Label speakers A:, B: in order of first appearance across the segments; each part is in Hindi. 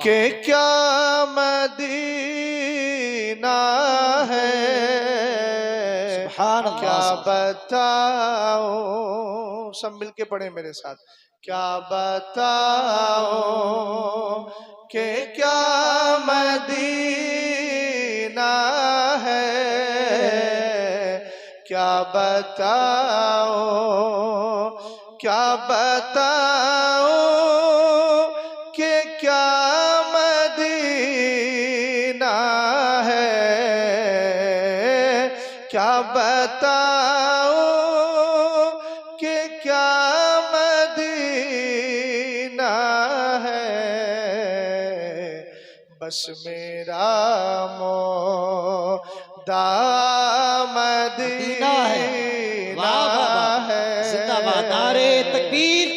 A: कि क्या मदीना है, क्या बताओ। सब मिलके पढ़े मेरे साथ। क्या बताओ कि क्या मदीना है, क्या बताओ, क्या बताओ कि क्या मदीना है, क्या बताओ कि क्या मदीना है। बस मेरा मोदा मदीना है।
B: जिंदाबाद नारे तकबीर,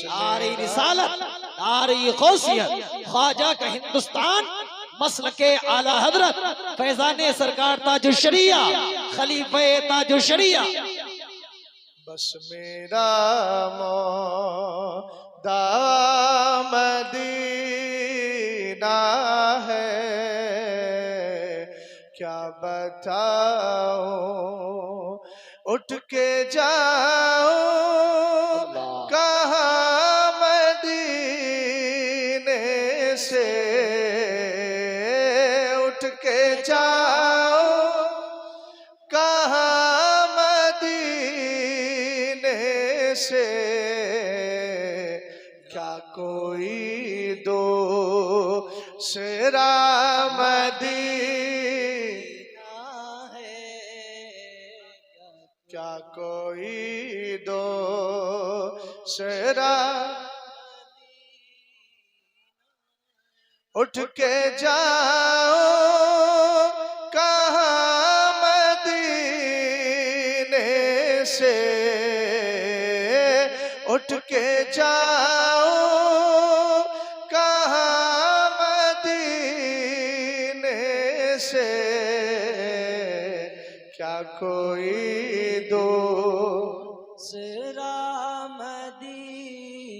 B: नारे रिसालत, नारे गौसियत, ख्वाजा का हिंदुस्तान, मसलके आला हजरत फैजाने सरकार ताजुल शरिया, खलीफे ताजुल शरिया।
A: बस मेरा मोदा मदीना है, क्या बताओ। उठ के जाओ कहाँ मदीने से, उठ के जाओ कहाँ मदीने से। क्या कोई दूसरा मदीना है, क्या कोई दूसरा। उठ के जाओ कहाँ मदीने से, उठ के जाओ कहाँ मदीने से। क्या कोई दूसरा मदीना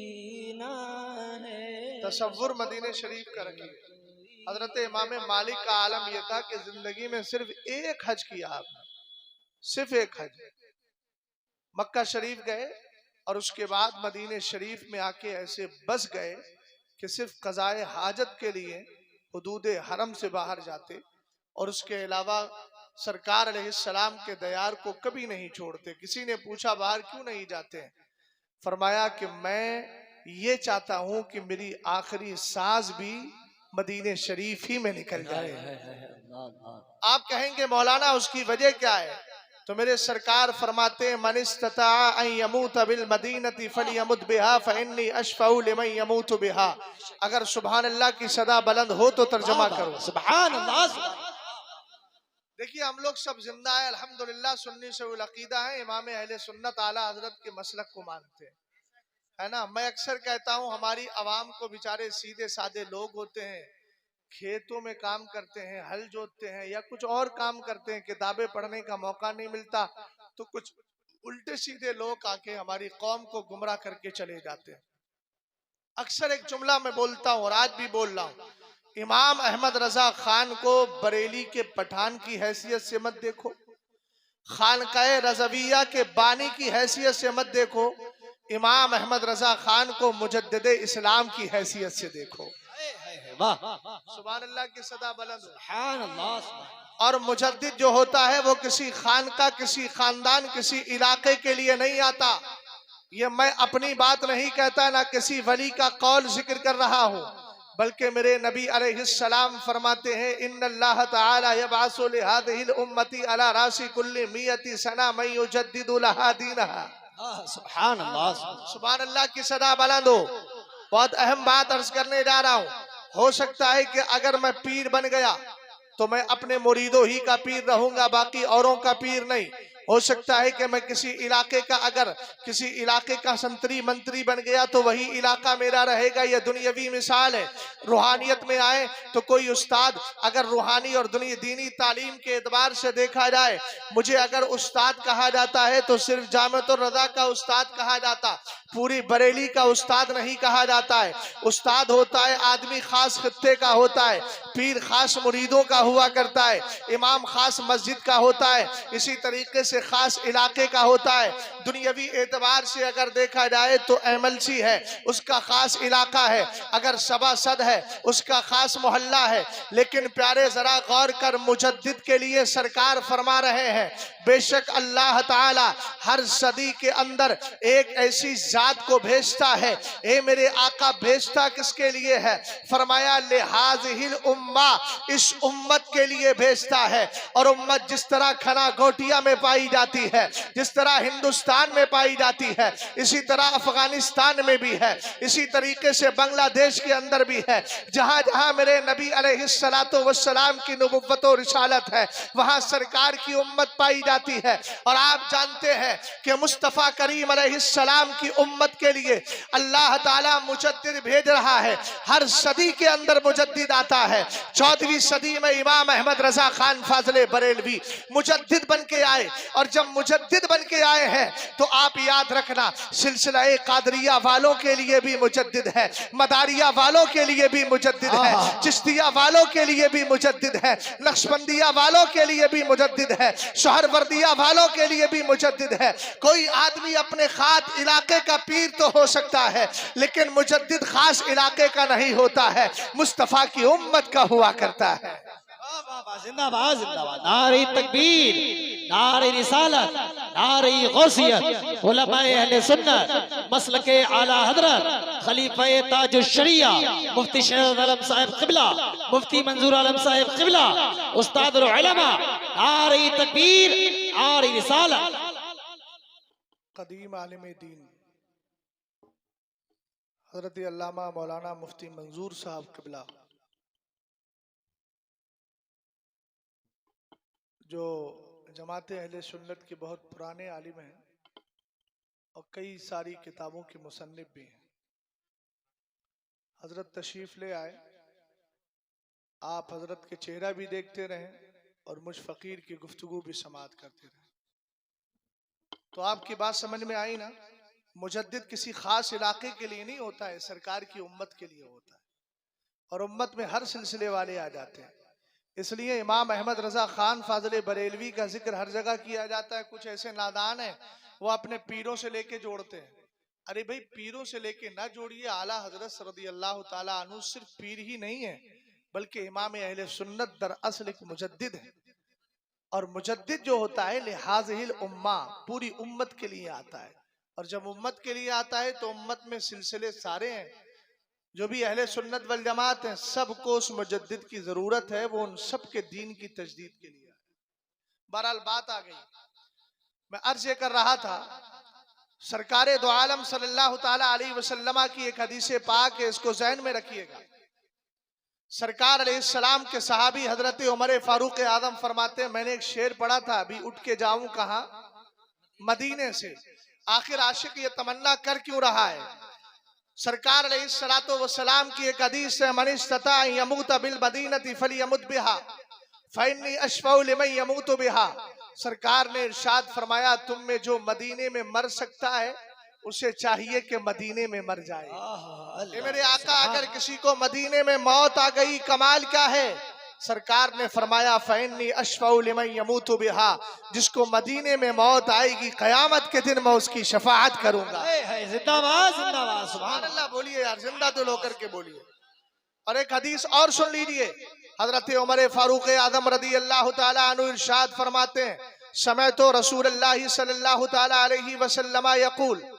A: है। तसव्वुर मदीने शरीफ का रखिए। हजरत इमाम मालिक का आलम यह था कि जिंदगी में सिर्फ एक हज किया आपने, सिर्फ एक हज। मक्का शरीफ गए और उसके बाद मदीने शरीफ में आके ऐसे बस गए कि सिर्फ कज़ाए हाजत के लिए हुदूद हरम से बाहर जाते, और उसके अलावा सरकार अलैहिस्सलाम के दयार को कभी नहीं छोड़ते। किसी ने पूछा बाहर क्यों नहीं जाते हैं, फरमाया कि मैं ये चाहता हूं कि मेरी आखिरी सांस भी मदीने शरीफ ही में निकल जाए। आप कहेंगे मौलाना उसकी वजह क्या है, तो मेरे सरकार फरमाते हैं मन इस्तता अन यमूत बिल मदीनती फलयमुत बिहा फइन्नी अशफउ लिमन यमूत बिहा। अगर सुभान अल्लाह की सदा बुलंद हो तो तर्जुमा करो
B: सुभान अल्लाह।
A: देखिए हम लोग सब जिंदा है अल्हम्दुलिल्लाह, सुन्नी से अकीदा है, इमाम अहले सुन्नत आला हजरत के मसलक को मानते हैं, है ना। मैं अक्सर कहता हूँ हमारी आवाम को बेचारे सीधे साधे लोग होते हैं, खेतों में काम करते हैं, हल जोतते हैं या कुछ और काम करते हैं, किताबें पढ़ने का मौका नहीं मिलता, तो कुछ उल्टे सीधे लोग आके हमारी कौम को गुमराह करके चले जाते हैं। अक्सर एक जुमला मैं बोलता हूँ और आज भी बोल रहा हूँ, इमाम अहमद रजा खान को बरेली के पठान की हैसियत से मत देखो, खानकाए रज़विया के बानी की हैसियत से मत देखो, इमाम अहमद रजा खान को मुजद्दिद इस्लाम की हैसियत से देखो। सुभान अल्लाह की सदा बुलंद हो। और मुजद्दिद जो होता है वो किसी खान का, किसी खानदान, किसी इलाके के लिए नहीं आता। ये मैं अपनी बात नहीं कहता, ना किसी वली का कौल जिक्र कर रहा हूँ, बल्कि मेरे नबी अलैहिस्सलाम फरमाते हैं इन्नल्लाह तआला यबअसु लिहादिहिल उम्मती अला रासी कुल्ली मियति सना मन युजद्दिदु लहा दीनहा।
B: सुभान अल्लाह,
A: सुभान अल्लाह की सदा बुलंद हो। बहुत अहम बात अर्ज करने जा रहा हूँ। हो सकता है कि अगर मैं पीर बन गया तो मैं अपने मुरीदों ही का पीर रहूंगा, बाकी औरों का पीर नहीं। हो सकता है कि मैं किसी इलाके का, अगर किसी इलाके का संतरी मंत्री बन गया तो वही इलाका मेरा रहेगा। यह दुनियावी मिसाल है। रूहानियत में आए तो कोई उस्ताद अगर रूहानी और दीनी तालीम के एतबार से देखा जाए, मुझे अगर उस्ताद कहा जाता है तो सिर्फ जामतुर रज़ा का उस्ताद कहा जाता। पूरी बरेली का उस्ताद नहीं कहा जाता है। उस्ताद होता है आदमी खास खित्ते का होता है, पीर खास मुरीदों का हुआ करता है, इमाम खास मस्जिद का होता है, इसी तरीके से खास इलाके का होता है। दुनियावी एतबार से अगर देखा जाए तो एमएलसी है, उसका खास इलाका है, अगर सभासद है उसका खास मोहल्ला है। लेकिन प्यारे जरा गौर कर, मुजद्दिद के लिए सरकार फरमा रहे हैं बेशक अल्लाह ताला हर सदी के अंदर एक ऐसी जात को भेजता है। ए मेरे आका भेजता किसके लिए है? फरमाया लिहाज़िल उम्मा, इस उम्मत के लिए भेजता है। और उम्मत जिस तरह खना गोटिया में पाई जाती है, जिस तरह हिंदुस्तान में पाई जाती है, इसी तरह अफगानिस्तान में भी है, इसी तरीके से बांग्लादेश के अंदर भी है। जहां जहां मेरे नबी अलैहिस्सलातु वस्सलाम की नबुव्वत और रिसालत है, वहां सरकार की उम्मत पाई जाती है। और आप जानते हैं कि मुस्तफा करीम अलैहिस्सलाम की उम्मत के लिए अल्लाह ताला मुजद्दिद भेज रहा है। हर सदी के अंदर मुजद्दिद आता है। 14वीं सदी में इमाम अहमद रजा खान फाजले बरेलवी मुजद्दिद बन के आए। और जब मुजद्दिद बन के आए हैं तो आप याद रखना, सिलसिला कादरिया वालों के लिए भी मुजद्दिद है, मदारिया वालों के लिए भी मुजद्दिद है, चिश्तिया वालों के लिए भी मुजद्दिद है, नक्शबंदिया वालों के लिए भी मुजद्दिद है, शहरवर्दिया वालों के लिए भी मुजद्दिद है। कोई आदमी अपने खास इलाके का पीर तो हो सकता है, लेकिन मुजद्दिद खास इलाके का नहीं होता है, मुस्तफा की उम्मत का हुआ करता है।
B: जिंदाबाद जिंदाबाद, नारे तकबीर, नारे रिसालत, नारे गौसियत, उलमाए अहले सुन्नत, मसलके आला हजरत, खलीफे ताजुश शरिया, मुफ्ती शहद आलम साहिब क़िबला, मुफ्ती मंजूर आलम साहिब क़िबला, उस्ताद उलमा, नारे तकबीर, नारे रिसालत।
A: कदीम आलिम दीन हजरत अल्लामा मौलाना मुफ्ती मंजूर साहब क़िबला, जो जमाते अहले सुन्नत के बहुत पुराने आलिम हैं और कई सारी किताबों के मुसन्निफ भी हैं। हजरत तशरीफ ले आए, आप हजरत के चेहरा भी देखते रहें और मुझ फकीर की गुफ्तगू भी समाअत करते रहें। तो आपकी बात समझ में आई ना? मुजद्दिद किसी खास इलाके के लिए नहीं होता है, सरकार की उम्मत के लिए होता है। और उम्मत में हर सिलसिले वाले आ जाते हैं। इसलिए इमाम अहमद रजा खान फाजले बरेलवी का जिक्र हर जगह किया जाता है। कुछ ऐसे नादान हैं वो अपने पीरों से लेके जोड़ते हैं। अरे भाई, पीरों से लेके ना जोड़िए। आला हजरत रदियल्लाहु ताला अन्हु सिर्फ पीर ही नहीं है, बल्कि इमाम अहले सुन्नत दरअसल एक मुजद्दिद है। और मुजद्दिद जो होता है लिहाज़िल उम्मा, पूरी उम्मत के लिए आता है। और जब उम्मत के लिए आता है तो उम्मत में सिलसिले सारे हैं, जो भी अहले सुन्नत वल जमात हैं, सबको उस मुजद्दिद की जरूरत है। वो उन सब के दीन की तजदीद के लिए। बहरहाल बात आ गई, मैं अर्ज ये कर रहा था, सरकारे दो आलम सल्लल्लाहु ताला अलैहि वसल्लम की एक हदीस पाक है, इसको ज़हन में रखिएगा। सरकार अलैहिस्सलाम के सहाबी हजरत उमर फारूक आजम फरमाते, मैंने एक शेर पढ़ा था, अभी उठ के जाऊं कहां? मदीने से। आखिर आशिक ये तमन्ना कर क्यों रहा है? सरकार अलैहिस्सलातु वस्सलाम की एक हदीस है, मन इस्तता यमूत बिल मदीनति फलियमुत बिहा फइन्नी अशफउ लिमन यमूतु बिहा। सरकार ने इरशाद फरमाया, तुम में जो मदीने में मर सकता है उसे चाहिए कि मदीने में मर जाए। ये मेरे आका, अगर किसी को मदीने में मौत आ गई, कमाल क्या है? सरकार ने फरमाया, फइन्नी अशफउ लिमन यमूतु बिहा, जिसको मदीने में मौत आएगी क़यामत के दिन मैं उसकी शफाअत करूंगा।
B: जिंदाबाद जिंदाबाद, सुभान
A: अल्लाह। बोलिए यार, जिंदा दिल होकर के बोलिए। और एक हदीस और सुन लीजिए, हजरत उमर फारूक आजम रदियल्लाहु ताला अन्हु इरशाद फरमाते हैं, समअतु रसूलुल्लाह सल्लल्लाहु ताला अलैहि वसल्लम यक़ूल,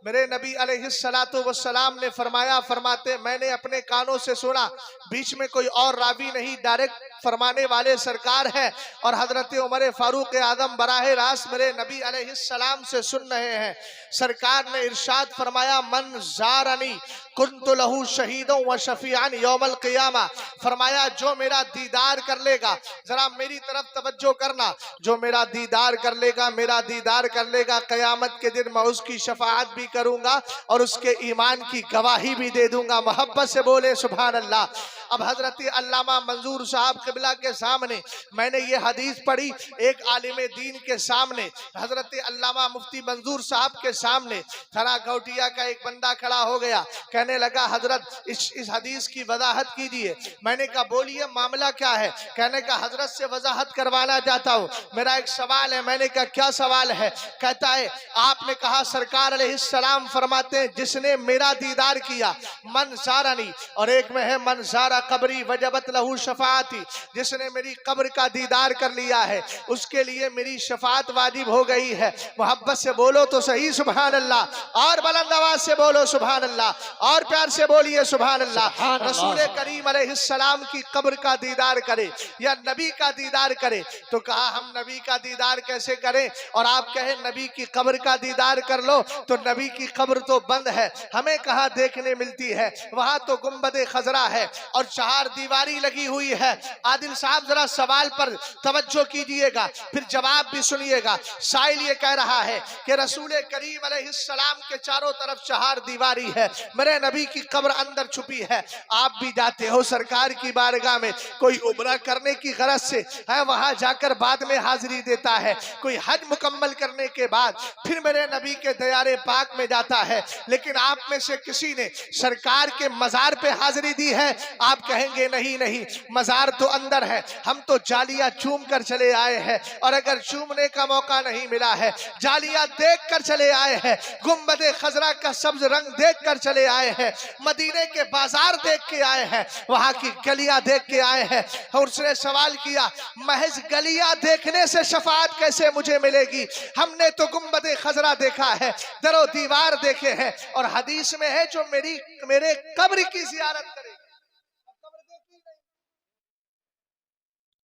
A: मेरे नबी अलैहिस्सलातु वस्सलाम ने फरमाया, फरमाते मैंने अपने कानों से सुना, बीच में कोई और रावी नहीं, डायरेक्ट फरमाने वाले सरकार है। और हजरत उमर फारूक आजम बराह रास्त मेरे नबी अलैहिस्सलाम से सुन रहे हैं। सरकार ने इरशाद फरमाया, मन ज़ारनी कुन्तु लहू शहीदों व शफीआन यौमल क़ियामा। फरमाया, जो मेरा दीदार कर लेगा, जरा मेरी तरफ तवज्जो करना, जो मेरा दीदार कर लेगा, मेरा दीदार कर लेगा, क़यामत के दिन मैं उसकी शफाअत भी करूंगा और उसके ईमान की गवाही भी दे दूंगा। मोहब्बत से बोले सुभान अल्लाह। अब हजरत अल्लामा मंजूर साहब किबला के सामने मैंने ये हदीस पढ़ी, एक आलिम दीन के सामने, हजरत अल्लामा मुफ्ती मंजूर साहब के सामने थरा गौटिया का एक बंदा खड़ा हो गया, कहने लगा हजरत इस हदीस की वजाहत कीजिए। मैंने कहा बोलिए मामला क्या है? कहने का हजरत से वजाहत करवाना चाहता हूँ, मेरा एक सवाल है। मैंने कहा क्या सवाल है? कहता है आपने कहा सरकार अलैहिस्सलाम फरमाते हैं जिसने मेरा दीदार किया मन सारानी, और एक में है मन सारा कब्री वजबत लहू शफाअती, जिसने मेरी कब्र का दीदार कर लिया है उसके लिए मेरी शफाअत वाजिब हो गई है। मोहब्बत से बोलो तो सही सुभान अल्लाह, और बुलंद आवाज से बोलो सुभान अल्लाह, और प्यार से बोलिए सुभान अल्लाह। रसूल करीम अलैहिस्सलाम की कब्र का दीदार करे या नबी का दीदार करे? तो कहा हम नबी का दीदार कैसे करें, और आप कहें नबी की कब्र का दीदार कर लो, तो नबी की कब्र तो बंद है, हमें कहाँ देखने मिलती है? वहां तो गुंबद खजरा है और 4 दीवारी लगी हुई है। आदिल साहब जरा सवाल पर तवज्जो कीजिएगा, फिर जवाब भी सुनिएगा। साइल ये कह रहा है कि रसूल करीम अलैहिस्सलाम के चारों तरफ 4 दीवारी है, मेरे नबी की कब्र अंदर छुपी है। आप भी जाते हो सरकार की बारगाह में, कोई उम्रा करने की गरज से है, वहां जाकर बाद में हाजिरी देता है, कोई हज मुकम्मल करने के बाद फिर मेरे नबी के दयारे पाक में जाता है। लेकिन आप में से किसी ने सरकार के मजार पे हाजिरी दी है? आप कहेंगे नहीं नहीं, मजार तो अंदर है, हम तो जालिया चूम कर चले आए हैं, और अगर चूमने का मौका नहीं मिला है जालिया देख कर चले आए हैं, गुंबद खजरा का सब्ज रंग देख कर चले आए हैं, मदीने के बाजार देख के आए हैं, वहां की गलियां देख के आए हैं। और उसने सवाल किया महज गलियां देखने से शफाअत कैसे मुझे मिलेगी? हमने तो गुंबद खजरा देखा है, दरो दीवार देखे हैं, और हदीस में है जो मेरे कब्र की जियारत करे।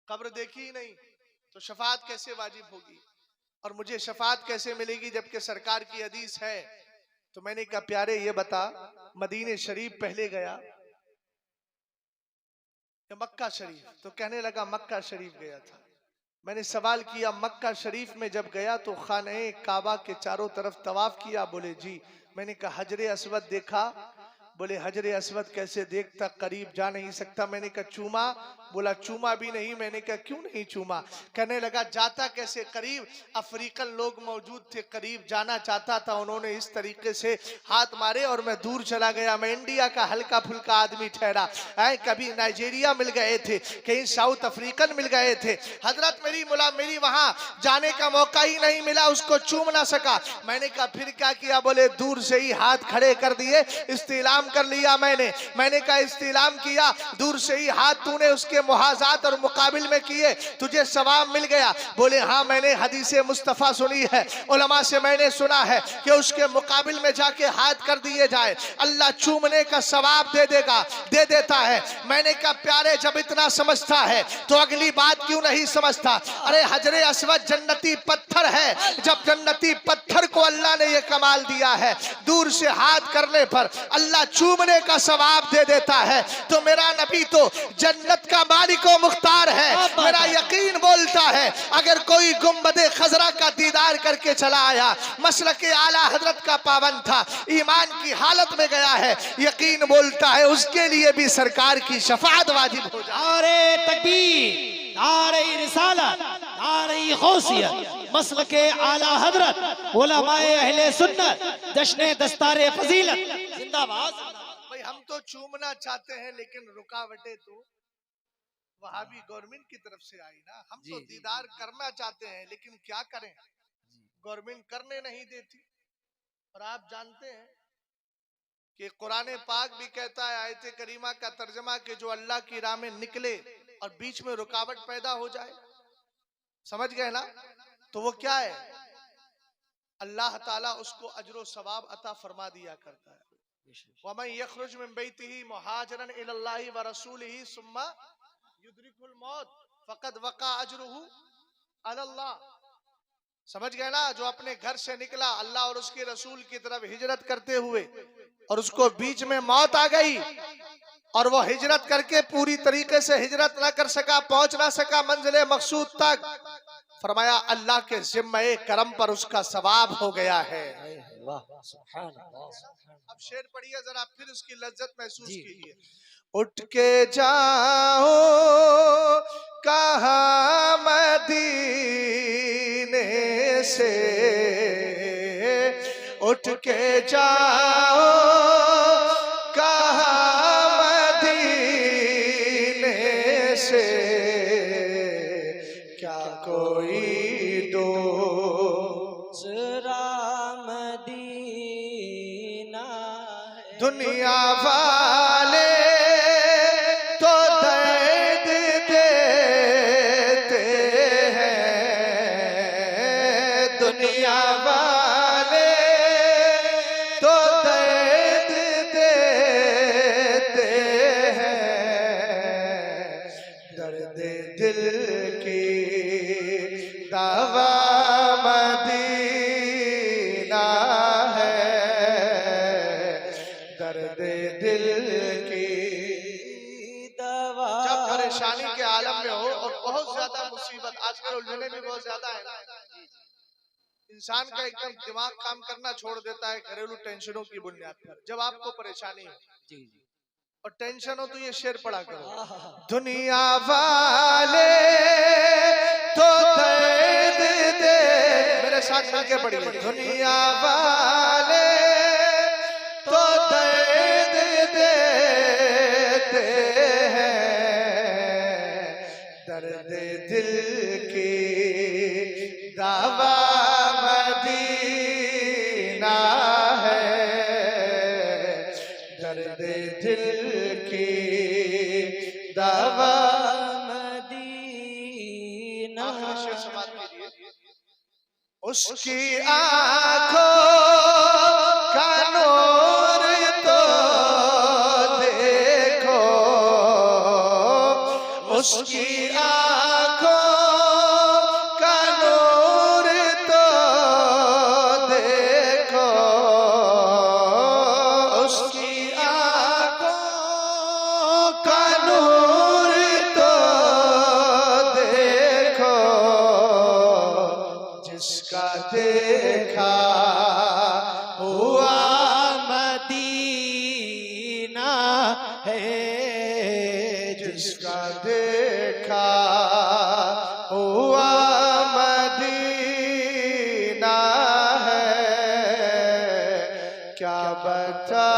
A: कब्र देखी ही नहीं तो शफाअत कैसे वाजिब होगी, और मुझे शफाअत कैसे मिलेगी जबकि सरकार की हदीस है? तो मैंने कहा प्यारे ये बता, मदीने शरीफ पहले गया या मक्का शरीफ? तो कहने लगा मक्का शरीफ गया था। मैंने सवाल किया मक्का शरीफ में जब गया तो खाने काबा के चारों तरफ तवाफ किया? बोले जी। मैंने कहा हजरे अस्वद देखा? बोले हजरे अस्वद कैसे देखता, करीब जा नहीं सकता। मैंने कहा चूमा? बोला चूमा भी नहीं। मैंने कहा क्यों नहीं चूमा? कहने लगा जाता कैसे करीब? अफ्रीकन लोग मौजूद थे, करीब जाना चाहता था, उन्होंने इस तरीके से हाथ मारे और मैं दूर चला गया। मैं इंडिया का हल्का फुल्का आदमी ठहरा, कभी नाइजीरिया मिल गए थे, कहीं साउथ अफ्रीकन मिल गए थे। हजरत मेरी वहां जाने का मौका ही नहीं मिला, उसको चूम ना सका। मैंने कहा फिर क्या किया? बोले दूर से ही हाथ खड़े कर दिए, इस्तिलाम कर लिया मैंने कहा इस्तिलाम किया, दूर से ही हाथ तूने उसके मुहाजात और मुकाबिल में किए, तुझे सवाब मिल गया? बोले हाँ, मैंने हदीसे मुस्तफा सुनी है, उलमा से मैंने सुना है कि उसके मुकाबिल में जाके हाथ कर दिए जाए, अल्लाह चूमने का सवाब दे देता है। मैंने कहा प्यारे जब इतना समझता है तो अगली बात क्यों नहीं समझता? अरे हजरे अस्वद जन्नती पत्थर है, जब जन्नती पत्थर को अल्लाह ने ये कमाल दिया है, दूर से हाथ करने पर अल्लाह चूमने का सवाब दे देता है, तो मेरा नबी तो जन्नत का मालिक व मुख्तार है। मेरा यकीन बोलता है अगर कोई गुंबदे खजरा का दीदार करके चला आया, मसलके आला हजरत का पाबंद था, ईमान की हालत में गया है, यकीन बोलता है उसके लिए भी सरकार की शफाअत वाजिब हो जाए।
B: नारे तकबीर, नारे रिसालत, नारे गौसियत, मसलके आला हजरत, उलमाए अहले सुन्नत, जश्न दस्तारे फजीलत जिंदाबाद।
A: भाई हम तो चूमना चाहते हैं लेकिन रुकावटें तो वहाबी गवर्नमेंट की तरफ से आई ना। हम तो दीदार करना चाहते हैं लेकिन क्या करें, गवर्नमेंट करने नहीं देती। और आप जानते हैं कि कुरान पाक भी कहता है, आयत करीमा का तर्जमा कि जो अल्लाह की राह में निकले और बीच में रुकावट पैदा हो जाए, समझ गए ना, तो वो क्या है? अल्लाह ताला उसको अजर सवाब अता फरमा दिया करता है। वमन यखरुज मिन बैतिही मुहाजिरन इलल्लाहि व रसूलिही सुम्मा युद्रिकुल मौत फकद वका अजरुहु अलल्लाह। समझ गए ना, जो अपने घर से निकला अल्लाह और उसके रसूल की तरफ हिजरत करते हुए और उसको बीच में मौत आ गई और वो हिजरत करके पूरी तरीके से हिजरत ना कर सका, पहुंच ना सका मंजिले मकसूद तक, फरमाया अल्लाह के जिम्मे करम पर उसका सवाब हो गया है। अब शेर पढ़िए जरा, फिर उसकी लज्जत महसूस कीजिए। उठ के जाओ कहाँ मदीने से, उठ के जाओ कहाँ मदीने से, क्या कोई
B: दूसरा मदीना है।
A: दुनिया वाले तो दर्द देते हैं, दुनिया वाले तो दर्द देते हैं, दर्द दिल की दवा मदीना है, दर्द दिल की
B: दवा।
A: जब परेशानी के आलम में हो और बहुत ज्यादा मुसीबत, आजकल उलझने भी बहुत ज्यादा है ना, इंसान का एकदम दिमाग काम करना छोड़ देता है घरेलू टेंशनों की बुनियाद पर। जब आपको परेशानी हो और टेंशन हो तो ये शेर पढ़ा करो, दुनिया वाले तो दर्द दे, मेरे साथ मिलके पढ़िए, दुनिया वाले तो दर्द देते हैं, दर्द दिल की दवा मदीना है, दर्द दिल की दवा
B: मदीना।
A: शेर समाप्त कीजिए। उसकी आंखों का नूर तो देखो, उसकी आंखों का नूर तो देखो, उसकी आंखों का नूर तो देखो, जिसका देखा हुआ
B: मदीना है,
A: जिसका देखा हुआ मदीना है, क्या बता